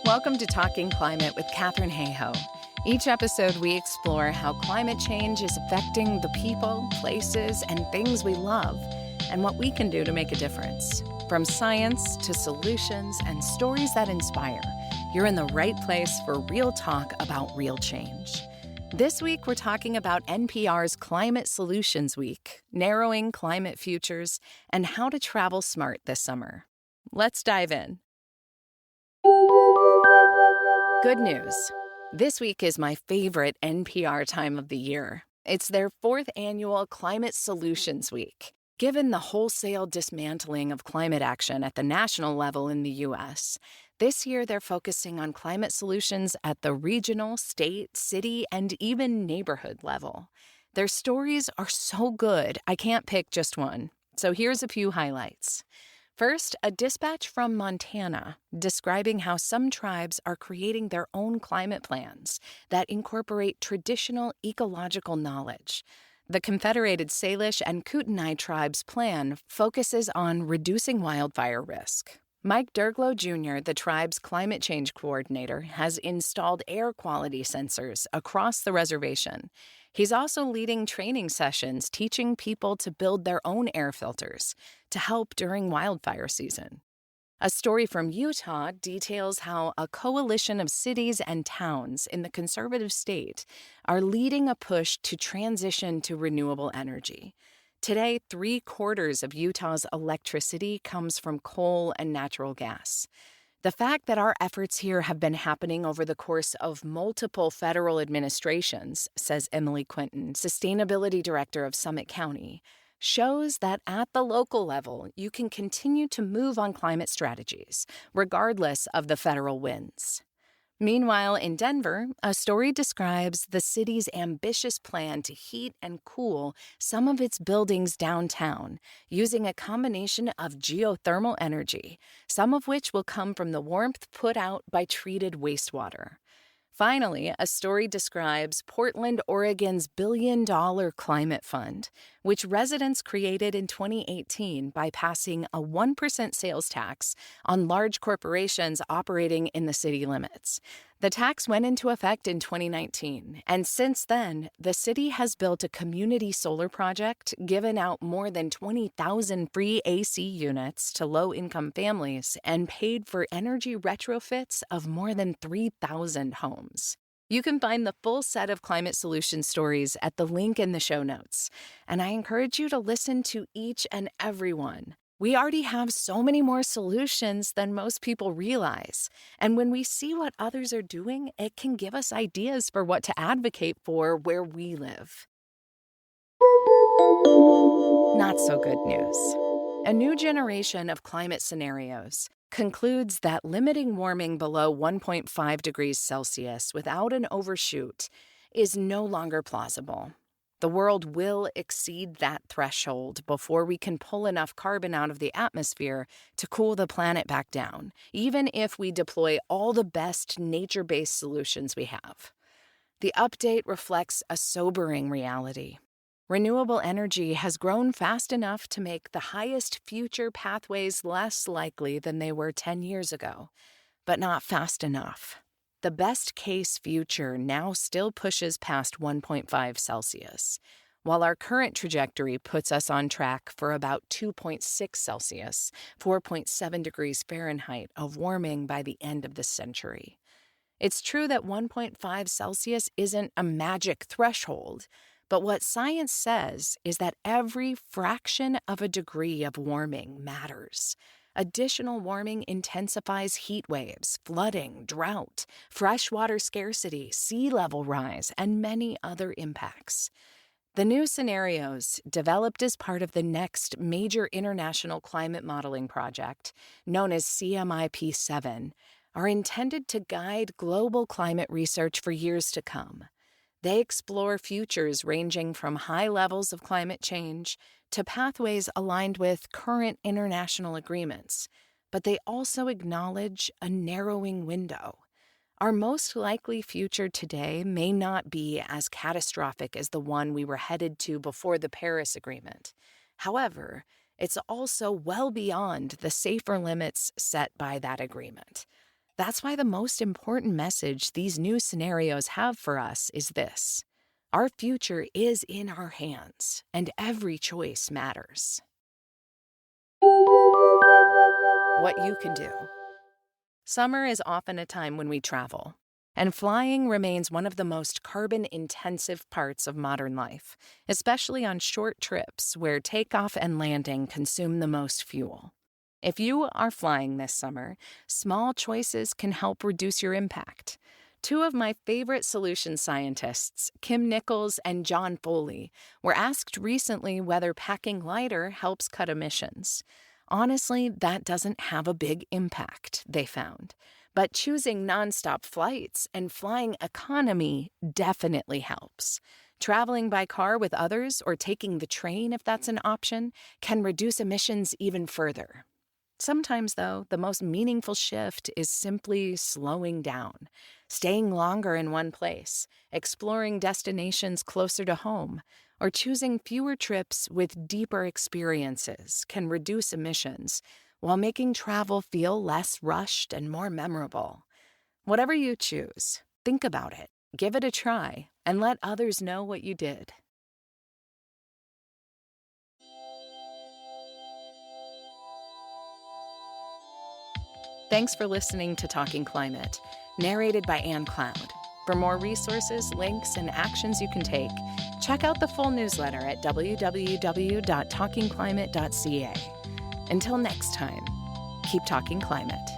Welcome to Talking Climate with Katherine Hayhoe. Each episode, we explore how climate change is affecting the people, places, and things we love, and what we can do to make a difference. From science to solutions and stories that inspire, you're in the right place for real talk about real change. This week, we're talking about NPR's Climate Solutions Week, narrowing climate futures, and how to travel smart this summer. Let's dive in. Good news. This week is my favorite NPR time of the year. It's their 4th annual Climate Solutions Week. Given the wholesale dismantling of climate action at the national level in the U.S., this year they're focusing on climate solutions at the regional, state, city, and even neighborhood level. Their stories are so good, I can't pick just one. So here's a few highlights. First, a dispatch from Montana describing how some tribes are creating their own climate plans that incorporate traditional ecological knowledge. The Confederated Salish and Kootenai tribes' plan focuses on reducing wildfire risk. Mike Derglo Jr., the tribe's climate change coordinator, has installed air quality sensors across the reservation. He's also leading training sessions teaching people to build their own air filters to help during wildfire season. A story from Utah details how a coalition of cities and towns in the conservative state are leading a push to transition to renewable energy. Today, 3/4 of Utah's electricity comes from coal and natural gas. The fact that our efforts here have been happening over the course of multiple federal administrations, says Emily Quinton, Sustainability Director of Summit County, shows that at the local level, you can continue to move on climate strategies, regardless of the federal wins. Meanwhile, in Denver, a story describes the city's ambitious plan to heat and cool some of its buildings downtown using a combination of geothermal energy, some of which will come from the warmth put out by treated wastewater. Finally, a story describes Portland, Oregon's billion-dollar climate fund, which residents created in 2018 by passing a 1% sales tax on large corporations operating in the city limits. The tax went into effect in 2019, and since then, the city has built a community solar project, given out more than 20,000 free AC units to low-income families, and paid for energy retrofits of more than 3,000 homes. You can find the full set of climate solution stories at the link in the show notes, and I encourage you to listen to each and every one. We already have so many more solutions than most people realize, and when we see what others are doing, it can give us ideas for what to advocate for where we live. Not so good news. A new generation of climate scenarios concludes that limiting warming below 1.5 degrees Celsius without an overshoot is no longer plausible. The world will exceed that threshold before we can pull enough carbon out of the atmosphere to cool the planet back down, even if we deploy all the best nature-based solutions we have. The update reflects a sobering reality. Renewable energy has grown fast enough to make the highest future pathways less likely than they were 10 years ago, but not fast enough. The best-case future now still pushes past 1.5 Celsius, while our current trajectory puts us on track for about 2.6 Celsius, 4.7 degrees Fahrenheit of warming by the end of the century. It's true that 1.5 Celsius isn't a magic threshold, but what science says is that every fraction of a degree of warming matters. Additional warming intensifies heat waves, flooding, drought, freshwater scarcity, sea level rise, and many other impacts. The new scenarios, developed as part of the next major international climate modeling project, known as CMIP7, are intended to guide global climate research for years to come. They explore futures ranging from high levels of climate change to pathways aligned with current international agreements, but they also acknowledge a narrowing window. Our most likely future today may not be as catastrophic as the one we were headed to before the Paris Agreement. However, it's also well beyond the safer limits set by that agreement. That's why the most important message these new scenarios have for us is this: our future is in our hands, and every choice matters. What you can do. Summer is often a time when we travel, and flying remains one of the most carbon-intensive parts of modern life, especially on short trips where takeoff and landing consume the most fuel. If you are flying this summer, small choices can help reduce your impact. Two of my favorite solution scientists, Kim Nichols and John Foley, were asked recently whether packing lighter helps cut emissions. Honestly, that doesn't have a big impact, they found. But choosing nonstop flights and flying economy definitely helps. Traveling by car with others or taking the train, if that's an option, can reduce emissions even further. Sometimes, though, the most meaningful shift is simply slowing down, staying longer in one place, exploring destinations closer to home, or choosing fewer trips with deeper experiences can reduce emissions while making travel feel less rushed and more memorable. Whatever you choose, think about it, give it a try, and let others know what you did. Thanks for listening to Talking Climate, narrated by Ann Cloud. For more resources, links, and actions you can take, check out the full newsletter at www.talkingclimate.ca. Until next time, keep talking climate.